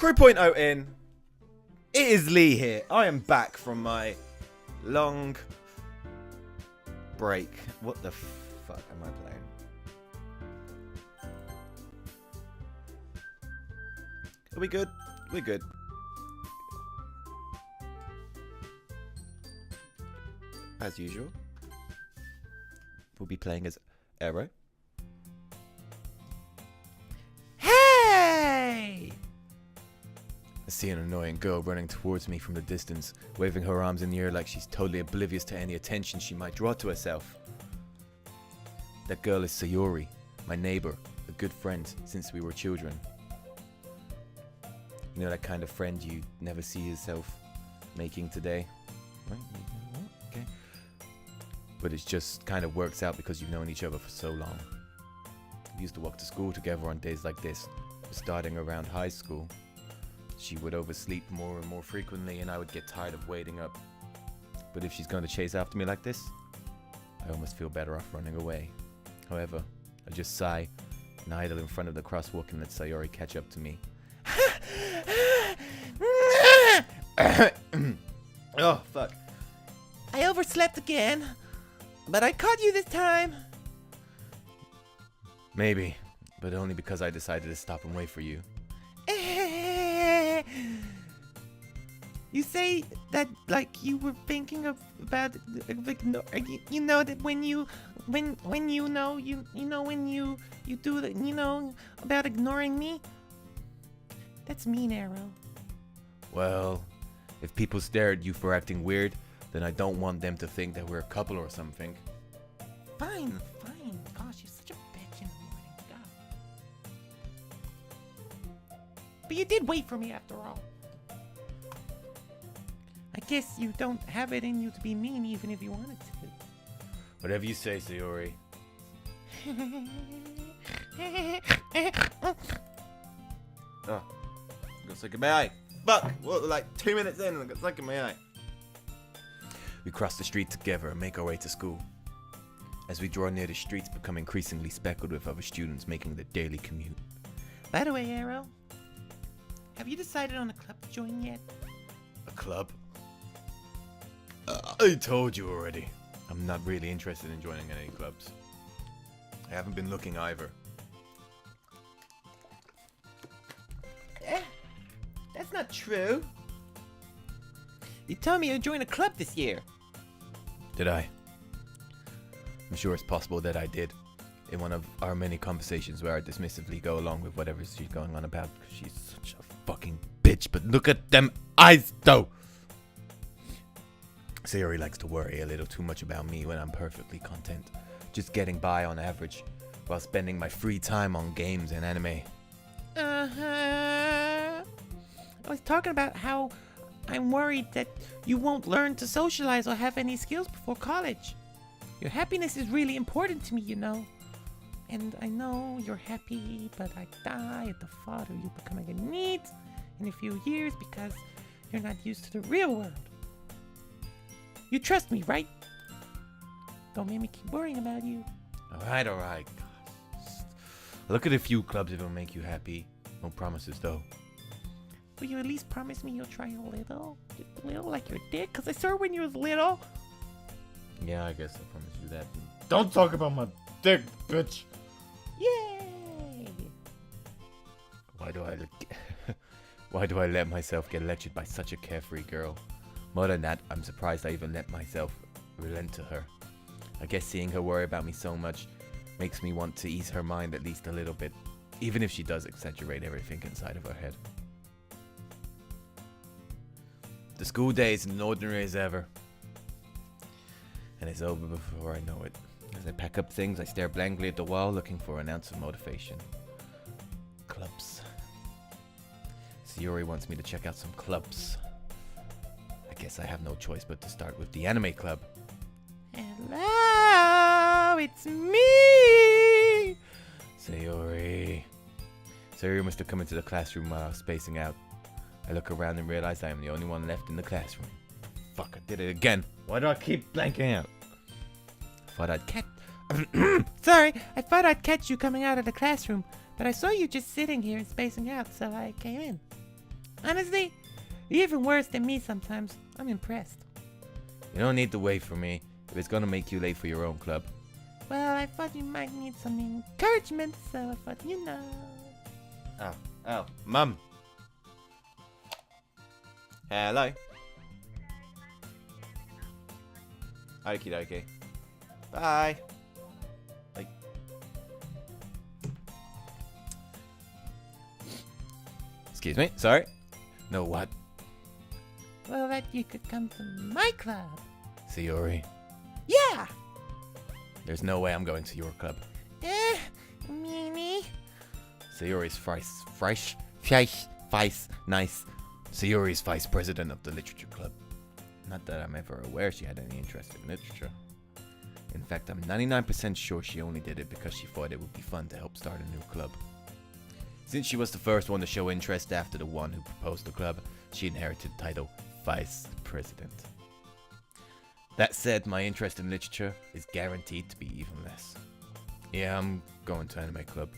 3.0 in. It is Lee here. I am back from my long break. What the fuck am I playing? Are we good? We're good. As usual, we'll be playing as Arrow. Hey! I see an annoying girl running towards me from the distance, waving her arms in the air like she's totally oblivious to any attention she might draw to herself. That girl is Sayori, my neighbor, a good friend since we were children. You know, that kind of friend you never see yourself making today? Right? Okay. But it just kind of works out because you've known each other for so long. We used to walk to school together on days like this, starting around high school. She would oversleep more and more frequently, and I would get tired of waiting up. But if she's going to chase after me like this, I almost feel better off running away. However, I just sigh and idle in front of the crosswalk and let Sayori catch up to me. Oh, fuck. I overslept again, but I caught you this time. Maybe, but only because I decided to stop and wait for you. You say that like you were thinking about you know that when you do that, you know about ignoring me. That's mean, Arrow. Well, if people stare at you for acting weird, then I don't want them to think that we're a couple or something. Fine. Gosh, you're such a bitch in the morning. God. But you did wait for me after all. I guess you don't have it in you to be mean even if you wanted to. Whatever you say, Sayori. Oh, got stuck in my eye. Fuck! What, like 2 minutes in and I got stuck in my eye. We cross the street together and make our way to school. As we draw near, the streets become increasingly speckled with other students making the daily commute. By the way, Arrow, have you decided on a club to join yet? A club? I told you already. I'm not really interested in joining any clubs. I haven't been looking either. That's not true. You told me you'd join a club this year. Did I? I'm sure it's possible that I did. In one of our many conversations where I dismissively go along with whatever she's going on about because she's such a fucking bitch. But look at them eyes, though. Sayori likes to worry a little too much about me when I'm perfectly content, just getting by on average, while spending my free time on games and anime. I was talking about how I'm worried that you won't learn to socialize or have any skills before college. Your happiness is really important to me, you know. And I know you're happy, but I die at the thought of you becoming a NEET in a few years because you're not used to the real world. You trust me, right? Don't make me keep worrying about you. Alright. God. Look at a few clubs if it'll make you happy. No promises, though. Will you at least promise me you'll try a little? Just a little, like your dick? Because I saw when you was little. Yeah, I guess I promise you that. Don't talk about my dick, bitch. Yay! Why do I let myself get lectured by such a carefree girl? More than that, I'm surprised I even let myself relent to her. I guess seeing her worry about me so much makes me want to ease her mind at least a little bit, even if she does exaggerate everything inside of her head. The school day is as ordinary as ever. And it's over before I know it. As I pack up things, I stare blankly at the wall, looking for an ounce of motivation. Clubs. Sayori wants me to check out some clubs. I guess I have no choice but to start with the anime club. Hello, it's me! Sayori must have come into the classroom while I was spacing out. I look around and realize I am the only one left in the classroom. Fuck, I did it again. Why do I keep blanking out? Thought I'd catch... Sorry, I thought I'd catch you coming out of the classroom, but I saw you just sitting here and spacing out, so I came in. Honestly, you're even worse than me sometimes. I'm impressed. You don't need to wait for me if it's gonna make you late for your own club. Well, I thought you might need some encouragement, so I thought, Oh, Mum. Hello. Okie dokie. Bye. Like. Excuse me, sorry. No, what? Well, that you could come to my club. Sayori, Yeah! there's no way I'm going to your club. Mimi. Sayori's nice. Sayori's vice president of the literature club. Not that I'm ever aware she had any interest in literature. In fact, I'm 99% sure she only did it because she thought it would be fun to help start a new club. Since she was the first one to show interest after the one who proposed the club, she inherited the title Vice President. That said, my interest in literature is guaranteed to be even less. Yeah, I'm going to anime club.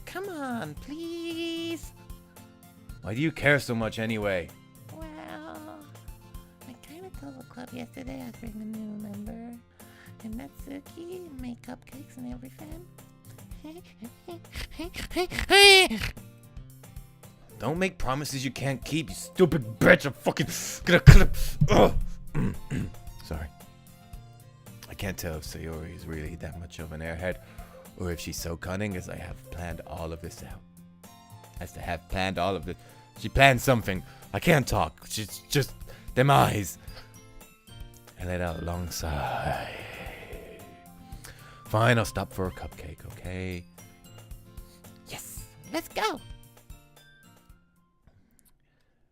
Come on, please. Why do you care so much anyway? Well, I kind of told the club yesterday I'd bring a new member. And Natsuki make cupcakes and everything. Don't make promises you can't keep, you stupid bitch. I'm fucking gonna clip. Sorry. I can't tell if Sayori is really that much of an airhead, or if she's so cunning as I have planned all of this out. As to have planned all of it. She planned something. I can't talk. She's just them eyes. I let out a long sigh. Fine, I'll stop for a cupcake, okay? Yes, let's go.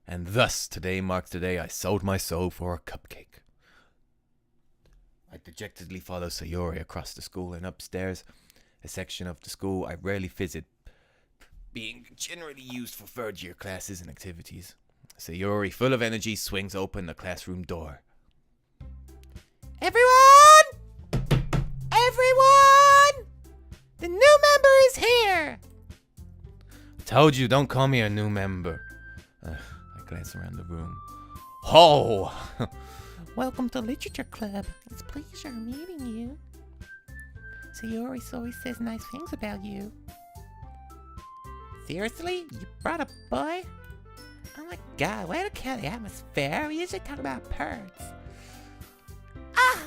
And thus, today marks the day I sold my soul for a cupcake. I dejectedly follow Sayori across the school and upstairs, a section of the school I rarely visit, being generally used for third-year classes and activities. Sayori, full of energy, swings open the classroom door. Everyone! Everyone! The new member is here! I told you, don't call me a new member. I glance around the room. Oh! Welcome to Literature Club. It's a pleasure meeting you. Sayori always says nice things about you. Seriously? You brought a boy? Oh my god, way to kill the atmosphere. We usually talk about birds. Ah!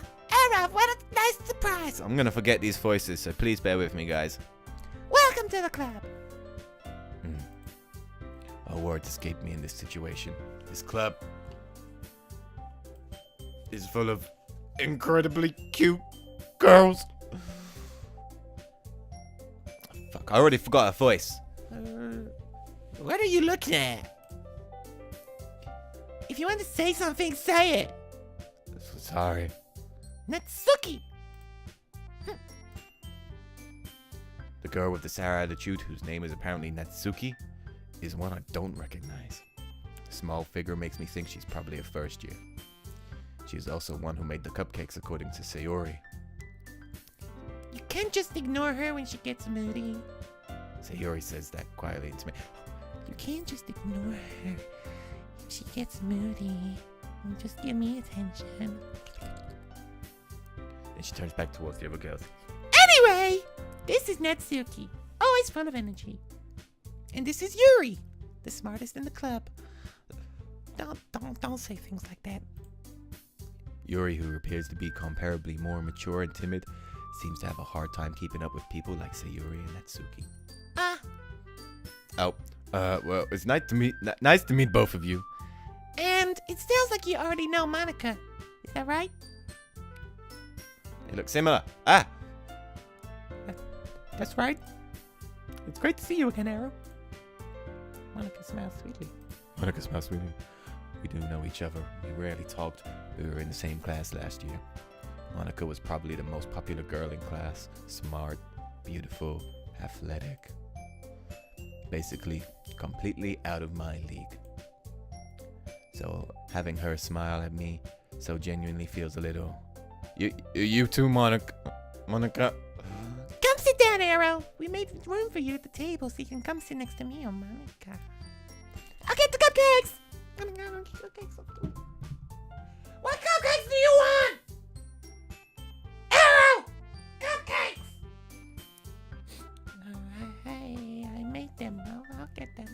Era, what a nice surprise! I'm gonna forget these voices, so please bear with me, guys. Welcome to the club. A word escaped me in this situation. This club is full of incredibly cute girls. Fuck, I already forgot her voice. What are you looking at? If you want to say something, say it. Sorry. Natsuki! The girl with the sour attitude, whose name is apparently Natsuki, is one I don't recognize. The small figure makes me think she's probably a first year. She is also one who made the cupcakes, according to Sayori. You can't just ignore her when she gets moody. Sayori says that quietly to me. You can't just ignore her if she gets moody. And just give me attention. Then she turns back towards the other girls. Anyway, this is Natsuki, always full of energy. And this is Yuri, the smartest in the club. Don't say things like that. Yuri, who appears to be comparably more mature and timid, seems to have a hard time keeping up with people like Sayori and Natsuki. Well, it's nice to meet both of you. And it sounds like you already know Monica. Is that right? They look similar. That's right. It's great to see you again, Arrow. Monica smiles sweetly. Monica smiles sweetly. We do know each other. We rarely talked. We were in the same class last year. Monica was probably the most popular girl in class. Smart, beautiful, athletic. Basically, completely out of my league. So, having her smile at me so genuinely feels a little... You too, Monica. Come sit down, Arrow. We made room for you at the table so you can come sit next to me, oh, Monica. I'll get the cupcakes! Cupcakes. What cupcakes do you want? Arrow! Cupcakes! I made them. I'll get them.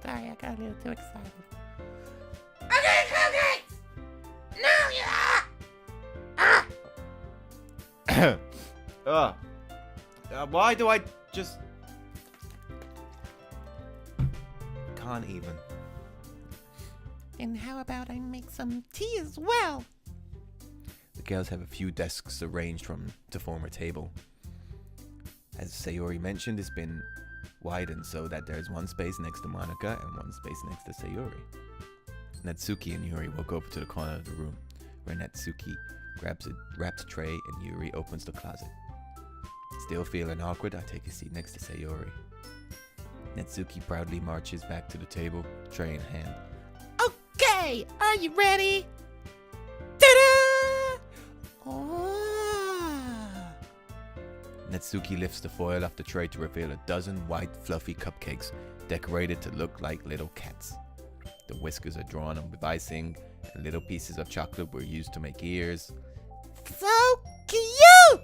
Sorry, I got a little too excited. Okay, cupcakes! Now Why do I just... Can't even. And how about I make some tea as well? The girls have a few desks arranged to form a table. As Sayori mentioned, it's been widened so that there's one space next to Monica and one space next to Sayori. Natsuki and Yuri walk over to the corner of the room, where Natsuki wraps a tray and Yuri opens the closet. Still feeling awkward, I take a seat next to Sayori. Natsuki proudly marches back to the table, tray in hand. Okay, are you ready? Ta-da! Oh. Natsuki lifts the foil off the tray to reveal a dozen white, fluffy cupcakes decorated to look like little cats. The whiskers are drawn on with icing, and little pieces of chocolate were used to make ears. So cute!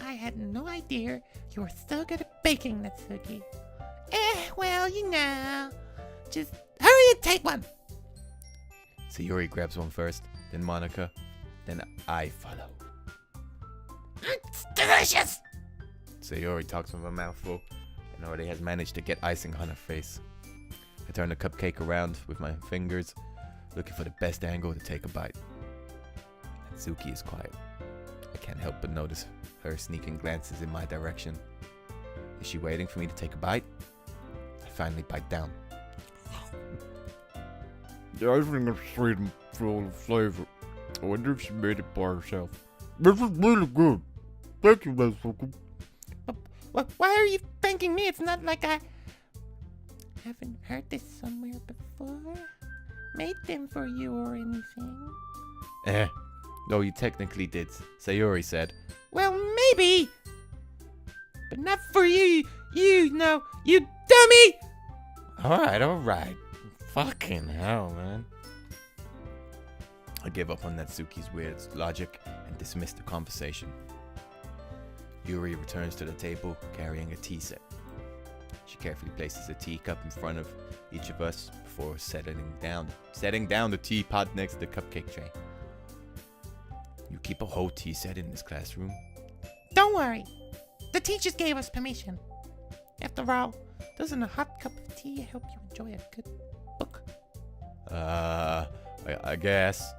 I had no idea you were so good at baking, Natsuki. Well, you know. Just hurry and take one. Sayori grabs one first, then Monica, then I follow. It's delicious! Sayori talks with a mouthful and already has managed to get icing on her face. I turn the cupcake around with my fingers, looking for the best angle to take a bite. Natsuki is quiet. I can't help but notice her sneaking glances in my direction. Is she waiting for me to take a bite? I finally bite down. The icing is sweet and full of flavor. I wonder if she made it by herself. This is really good. Thank you, Natsuki. Why are you thanking me? It's not like I haven't heard this somewhere before. Made them for you or anything. No, you technically did, Sayori said. Well, maybe. But not for you. You know, you dummy! Alright. Fucking hell, man. I give up on Natsuki's weird logic and dismiss the conversation. Yuri returns to the table carrying a tea set. She carefully places a teacup in front of each of us before setting down the teapot next to the cupcake tray. You keep a whole tea set in this classroom? Don't worry. The teachers gave us permission. After all, doesn't a hot cup of tea help you enjoy a good book? I guess.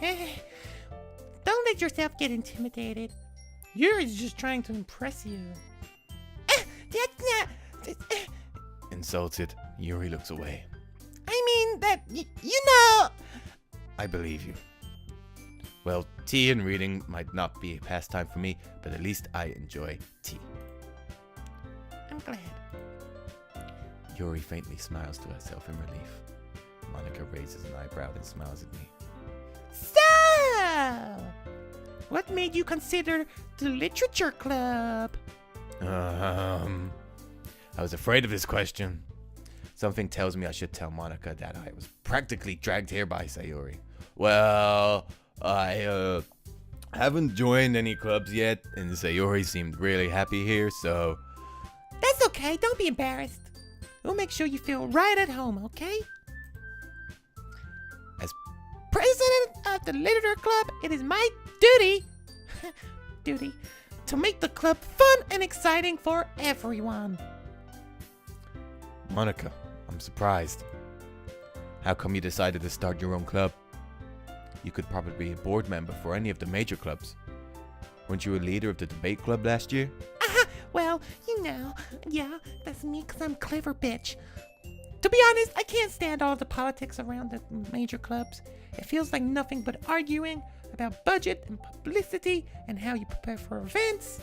Don't let yourself get intimidated. Yuri's just trying to impress you. That's not... Insulted, Yuri looks away. I mean, that... you know... I believe you. Well, tea and reading might not be a pastime for me, but at least I enjoy tea. I'm glad. Yuri faintly smiles to herself in relief. Monica raises an eyebrow and smiles at me. So, what made you consider the literature club? I was afraid of this question. Something tells me I should tell Monica that I was practically dragged here by Sayori. Well, I haven't joined any clubs yet, and Sayori seemed really happy here, so... That's okay, don't be embarrassed. We'll make sure you feel right at home, okay? As president of the literature club, it is my duty to make the club fun and exciting for everyone. Monica, I'm surprised. How come you decided to start your own club? You could probably be a board member for any of the major clubs. Weren't you a leader of the debate club last year? Well, you know, yeah, that's me because I'm clever, bitch. To be honest, I can't stand all the politics around the major clubs. It feels like nothing but arguing about budget and publicity and how you prepare for events.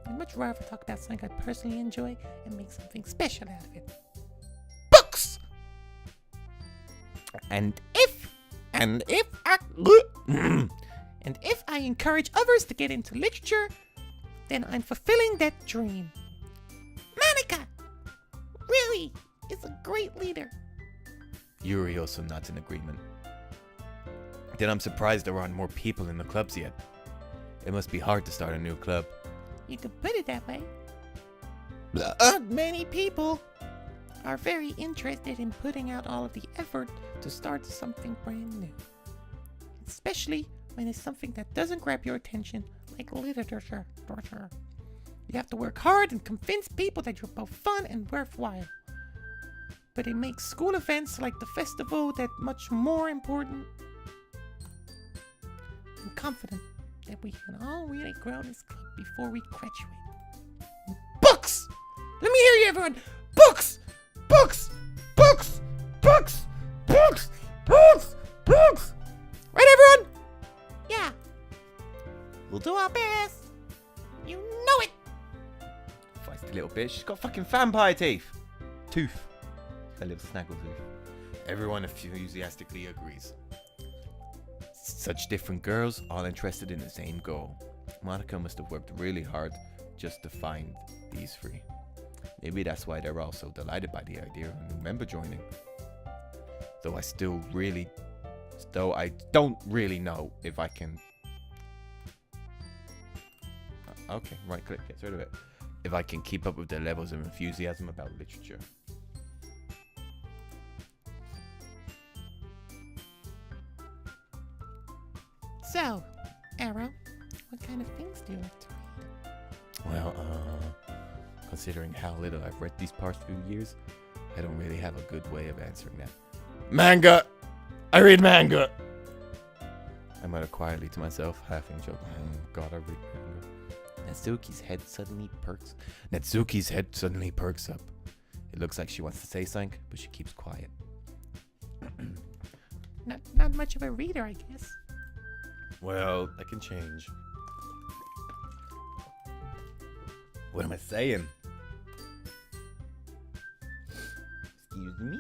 I'd much rather talk about something I personally enjoy and make something special out of it. Books! And if I encourage others to get into literature, then I'm fulfilling that dream. Monica! Really? is a great leader. Yuri also nods in agreement. Then I'm surprised there aren't more people in the clubs yet. It must be hard to start a new club. You could put it that way. Many people are very interested in putting out all of the effort to start something brand new. Especially when it's something that doesn't grab your attention, like literature. You have to work hard and convince people that you're both fun and worthwhile. But it makes school events like the festival that much more important. I'm confident that we can all really grow this club before we graduate. Books! Let me hear you, everyone! Books! Books! Books! Books! Books! Books! Books! Right, everyone? Yeah. We'll do our best. You know it. Feisty little bitch. She's got fucking vampire teeth. Tooth. A little snaggle tooth. Everyone enthusiastically agrees. Such different girls, all interested in the same goal. Monica must have worked really hard just to find these three. Maybe that's why they're all so delighted by the idea of a new member joining. Though I don't really know if I can... Okay, right click, gets rid of it. If I can keep up with their levels of enthusiasm about literature. So, Arrow, what kind of things do you like to read? Well, considering how little I've read these past few years, I don't really have a good way of answering that. Manga! I read manga! I muttered quietly to myself, half in joke. Oh god, I read manga. Natsuki's head suddenly perks up. It looks like she wants to say something, but she keeps quiet. Not much of a reader, I guess. Well, I can change. What am I saying? Excuse me?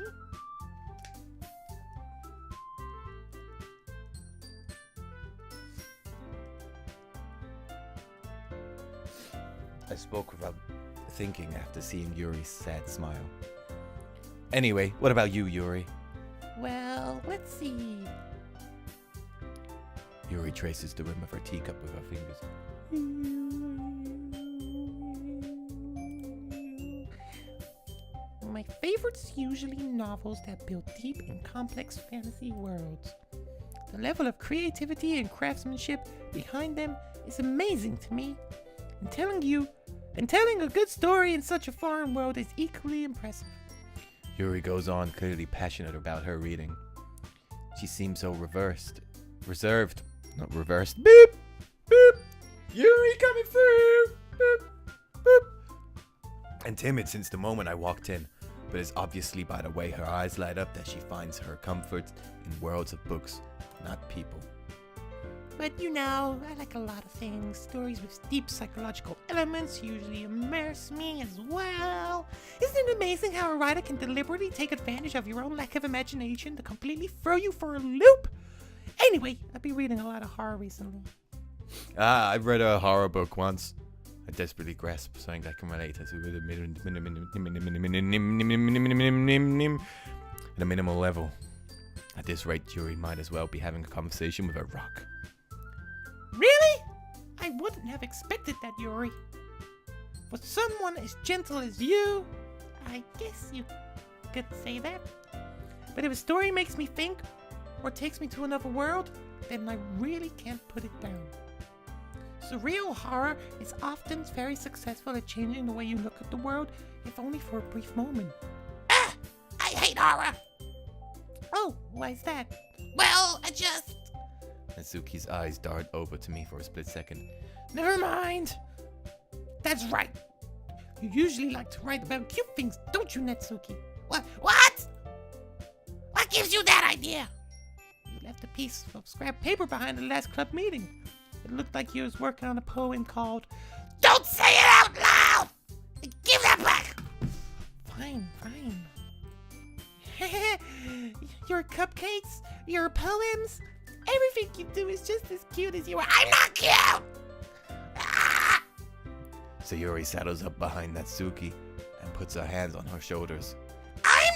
I spoke without thinking after seeing Yuri's sad smile. Anyway, what about you, Yuri? Well, let's see. Yuri traces the rim of her teacup with her fingers. My favorites usually novels that build deep and complex fantasy worlds. The level of creativity and craftsmanship behind them is amazing to me. And telling a good story in such a foreign world is equally impressive. Yuri goes on, clearly passionate about her reading. She seems so reserved. Not reversed. Beep! Beep! Yuri coming through! Beep! Beep! And timid since the moment I walked in, but it's obviously by the way her eyes light up that she finds her comfort in worlds of books, not people. But you know, I like a lot of things. Stories with deep psychological elements usually immerse me as well. Isn't it amazing how a writer can deliberately take advantage of your own lack of imagination to completely throw you for a loop? Anyway, I've been reading a lot of horror recently. I've read a horror book once. I desperately grasp something I can relate to at a minimal level. At this rate, Yuri might as well be having a conversation with a rock. Really? I wouldn't have expected that, Yuri. For someone as gentle as you, I guess you could say that. But if a story makes me think, or takes me to another world, then I really can't put it down. Surreal horror is often very successful at changing the way you look at the world, if only for a brief moment. Ah! I hate horror! Oh, why is that? Well, I just... Natsuki's eyes dart over to me for a split second. Never mind. That's right. You usually like to write about cute things, don't you, Natsuki? What? What gives you that idea? You left a piece of scrap paper behind the last club meeting. It looked like you was working on a poem called Don't Say It Out Loud! Give that back! Fine. Your cupcakes, your poems, everything you do is just as cute as you are. I'm not cute! Ah! Sayuri settles up behind Natsuki and puts her hands on her shoulders. I'm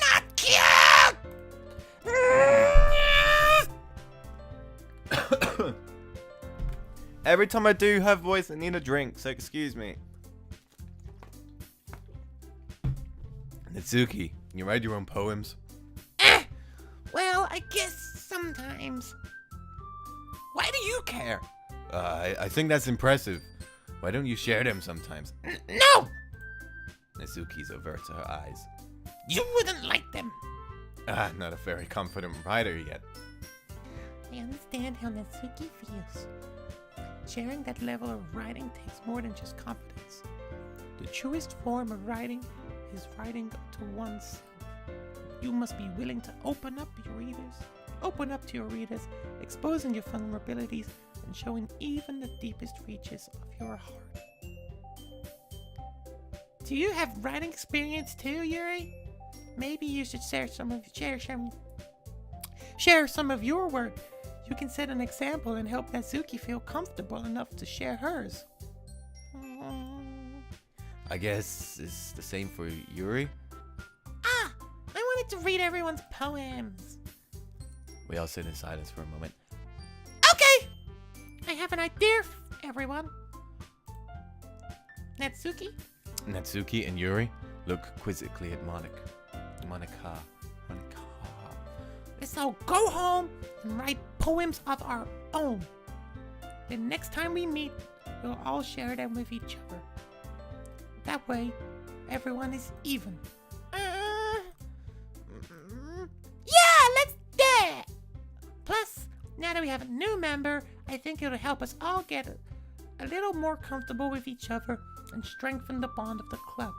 every time I do have voice, I need a drink, so excuse me. Natsuki, you write your own poems? Well, I guess sometimes. Why do you care? I think that's impressive. Why don't you share them sometimes? No! Natsuki's averts her eyes. You wouldn't like them. Not a very confident writer yet. I understand how Natsuki feels. Sharing that level of writing takes more than just confidence. The truest form of writing is writing to oneself. You must be willing to open up to your readers, exposing your vulnerabilities and showing even the deepest reaches of your heart. Do you have writing experience too, Yuri? Maybe you should share some of your work. You can set an example and help Natsuki feel comfortable enough to share hers. I guess it's the same for Yuri. I wanted to read everyone's poems. We all sit in silence for a moment. Okay! I have an idea, everyone. Natsuki and Yuri look quizzically at Monica. Let's all go home and write poems of our own. The next time we meet, we'll all share them with each other. That way, everyone is even. Yeah, let's do it! Plus, now that we have a new member, I think it'll help us all get a little more comfortable with each other and strengthen the bond of the club.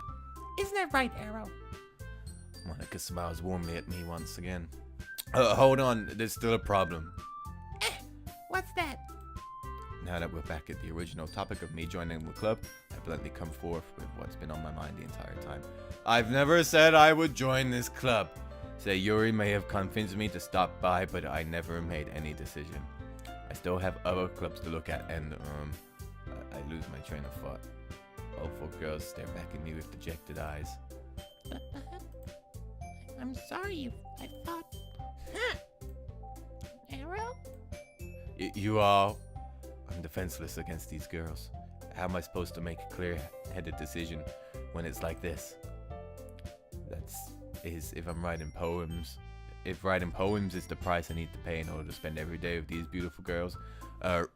Isn't that right, Arrow? Monica smiles warmly at me once again. Hold on, there's still a problem. What's that? Now that we're back at the original topic of me joining the club, I bluntly come forth with what's been on my mind the entire time. I've never said I would join this club. Say Yuri may have convinced me to stop by, but I never made any decision. I still have other clubs to look at, and I lose my train of thought. All four girls stare back at me with dejected eyes. I'm sorry, I thought... Arrow? You are... I'm defenseless against these girls. How am I supposed to make a clear-headed decision when it's like this? If I'm writing poems. If writing poems is the price I need to pay in order to spend every day with these beautiful girls.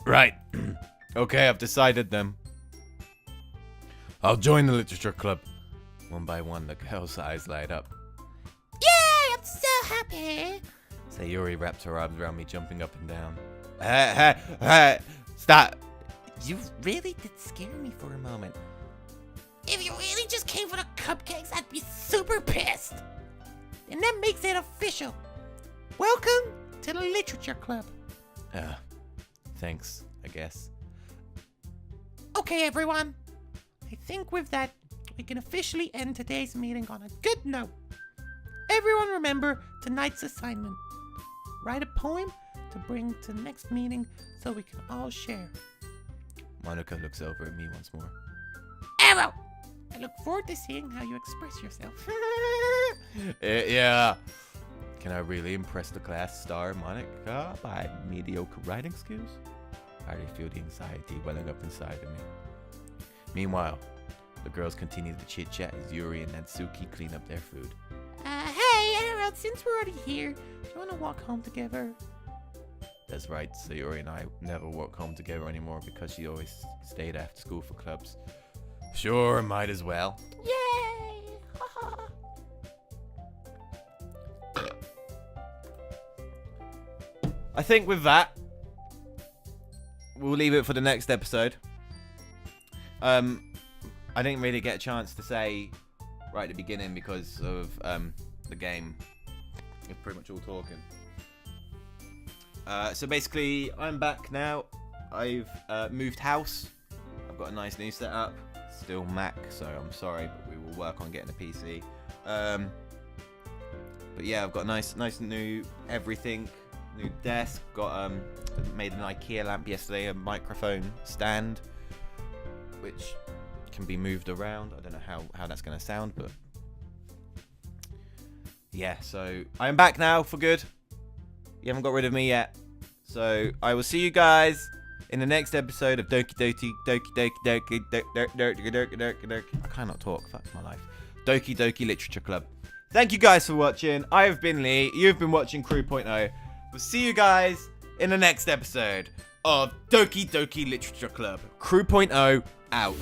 Right. Okay, I've decided then. I'll join the literature club. One by one, the girls' eyes light up. Yay! I'm so happy! Sayuri wraps her arms around me, jumping up and down. Hey, stop! You really did scare me for a moment. If you really just came for the cupcakes, I'd be super pissed. And that makes it official. Welcome to the literature club. Thanks, I guess. Okay, everyone. I think with that, we can officially end today's meeting on a good note. Everyone remember tonight's assignment. Write a poem to bring to the next meeting so we can all share. Monica looks over at me once more. Arrow! I look forward to seeing how you express yourself. Yeah. Can I really impress the class star, Monica, by mediocre writing skills? I already feel the anxiety welling up inside of me. Meanwhile, the girls continue to chit-chat as Yuri and Natsuki clean up their food. Hey, Arrow, since we're already here, do you want to walk home together? That's right, Sayuri and I never walk home together anymore because she always stayed after school for clubs. Sure, might as well. Yay! I think with that, we'll leave it for the next episode. I didn't really get a chance to say right at the beginning because of the game. We're pretty much all talking. So basically, I'm back now. I've moved house. I've got a nice new setup. Still Mac, so I'm sorry, but we will work on getting a PC. But yeah, I've got nice new everything. New desk. Got made an IKEA lamp yesterday. A microphone stand, which can be moved around. I don't know how that's going to sound, but yeah. So I am back now for good. You haven't got rid of me yet. So I will see you guys in the next episode of Doki Doki I cannot talk. Fuck my life. Doki Doki Literature Club. Thank you guys for watching. I have been Lee. You've been watching Crew.0. We'll see you guys in the next episode of Doki Doki Literature Club. Crew.0 out.